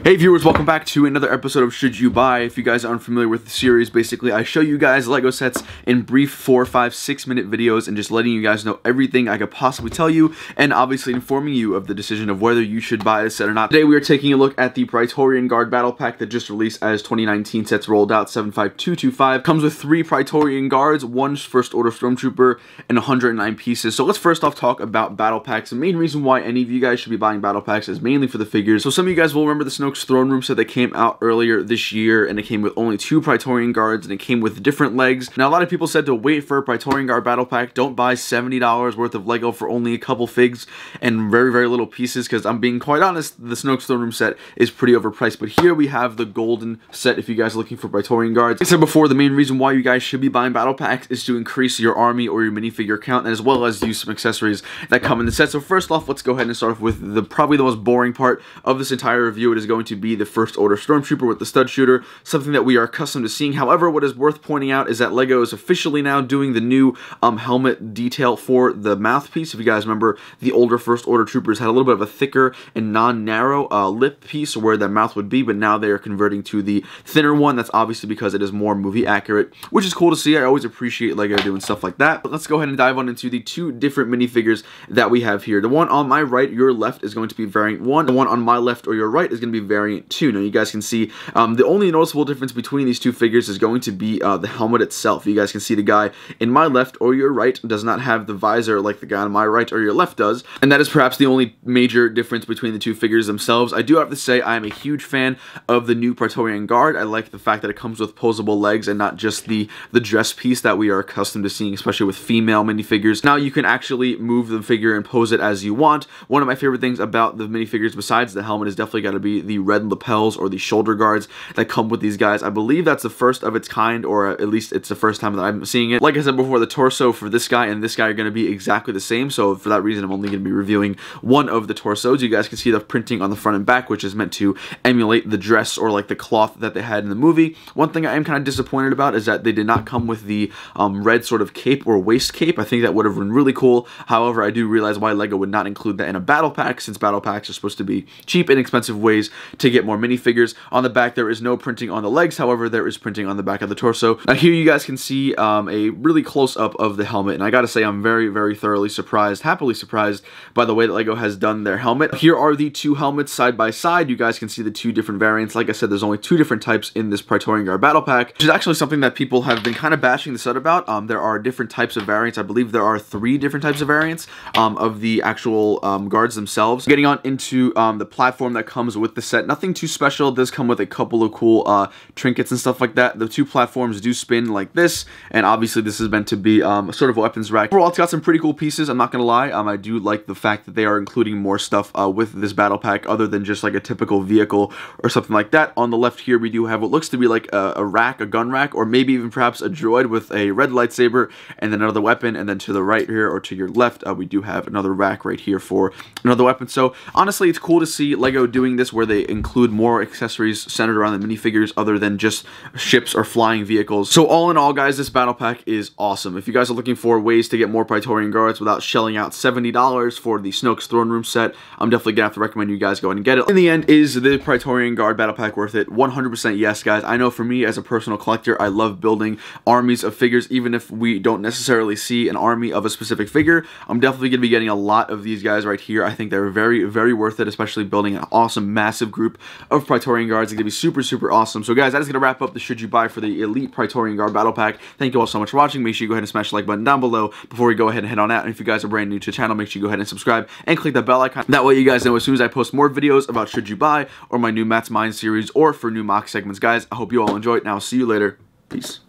Hey viewers, welcome back to another episode of Should You Buy. If you guys aren't familiar with the series, basically I show you guys LEGO sets in brief 4, 5, 6 minute videos and just letting you guys know everything I could possibly tell you and obviously informing you of the decision of whether you should buy a set or not. Today we are taking a look at the Praetorian Guard Battle Pack that just released as 2019 sets rolled out 75225. Comes with 3 Praetorian Guards, 1 First Order Stormtrooper, and 109 pieces. So let's first off talk about Battle Packs. The main reason why any of you guys should be buying Battle Packs is mainly for the figures. So some of you guys will remember the Snoke's Throne Room set that came out earlier this year, and it came with only 2 Praetorian Guards, and it came with different legs. Now, a lot of people said to wait for a Praetorian Guard Battle Pack. Don't buy $70 worth of LEGO for only a couple figs and very, very little pieces, because I'm being quite honest, the Snoke's Throne Room set is pretty overpriced. But here we have the golden set if you guys are looking for Praetorian Guards. Like I said before, the main reason why you guys should be buying Battle Packs is to increase your army or your minifigure count, and as well as use some accessories that come in the set. So first off, let's go ahead and start off with probably the most boring part of this entire review. It is going to be the First Order Stormtrooper with the stud shooter, something that we are accustomed to seeing. However, what is worth pointing out is that LEGO is officially now doing the new helmet detail for the mouthpiece. If you guys remember, the older First Order Troopers had a little bit of a thicker and non-narrow lip piece where their mouth would be, but now they are converting to the thinner one. That's obviously because it is more movie accurate, which is cool to see. I always appreciate LEGO doing stuff like that. But let's go ahead and dive on into the 2 different minifigures that we have here. The one on my right, your left, is going to be variant 1. The one on my left or your right is going to be variant 2. Now you guys can see the only noticeable difference between these 2 figures is going to be the helmet itself. You guys can see the guy in my left or your right does not have the visor like the guy on my right or your left does, and that is perhaps the only major difference between the 2 figures themselves. I do have to say I am a huge fan of the new Praetorian Guard. I like the fact that it comes with posable legs and not just the dress piece that we are accustomed to seeing, especially with female minifigures. Now you can actually move the figure and pose it as you want. One of my favorite things about the minifigures besides the helmet is definitely got to be the red lapels or the shoulder guards that come with these guys. I believe that's the first of its kind, or at least it's the first time that I'm seeing it. Like I said before, the torso for this guy and this guy are going to be exactly the same, so for that reason I'm only going to be reviewing one of the torsos. You guys can see the printing on the front and back, which is meant to emulate the dress or like the cloth that they had in the movie. One thing I am kind of disappointed about is that they did not come with the red sort of cape or waist cape. I think that would have been really cool. However, I do realize why LEGO would not include that in a battle pack, since battle packs are supposed to be cheap, inexpensive ways to get more minifigures. On the back, there is no printing on the legs. However, there is printing on the back of the torso. Now here you guys can see a really close-up of the helmet, and I gotta say I'm very, very thoroughly surprised, happily surprised by the way that LEGO has done their helmet. Here are the 2 helmets side by side. You guys can see the 2 different variants. Like I said, there's only 2 different types in this Praetorian Guard Battle Pack, which is actually something that people have been kind of bashing the set about. There are different types of variants. I believe there are 3 different types of variants of the actual guards themselves. Getting on into the platform that comes with the set, nothing too special. It does come with a couple of cool trinkets and stuff like that. The 2 platforms do spin like this, and obviously this is meant to be sort of a weapons rack. Overall, it's got some pretty cool pieces. I'm not gonna lie. I do like the fact that they are including more stuff with this battle pack other than just like a typical vehicle or something like that. On the left here, we do have what looks to be like a rack, a gun rack, or maybe even perhaps a droid with a red lightsaber and then another weapon. And then to the right here or to your left, we do have another rack right here for another weapon. So honestly, it's cool to see LEGO doing this where they include more accessories centered around the minifigures other than just ships or flying vehicles. So all in all, guys, this battle pack is awesome. If you guys are looking for ways to get more Praetorian Guards without shelling out $70 for the Snoke's Throne Room set, I'm definitely gonna have to recommend you guys go ahead and get it. In the end, is the Praetorian Guard battle pack worth it? 100% yes, guys. I know for me as a personal collector, I love building armies of figures. Even if we don't necessarily see an army of a specific figure, I'm definitely gonna be getting a lot of these guys right here. I think they're very, very worth it, especially building an awesome, massive group of Praetorian Guards. It's gonna be super, super awesome. So guys, that is gonna wrap up the Should You Buy for the Elite Praetorian Guard Battle Pack. Thank you all so much for watching. Make sure you go ahead and smash the like button down below before we go ahead and head on out. And if you guys are brand new to the channel, make sure you go ahead and subscribe and click that bell icon. That way you guys know as soon as I post more videos about Should You Buy or my new Matt's Mind series or for new mock segments. Guys, I hope you all enjoy it, and I'll see you later. Peace.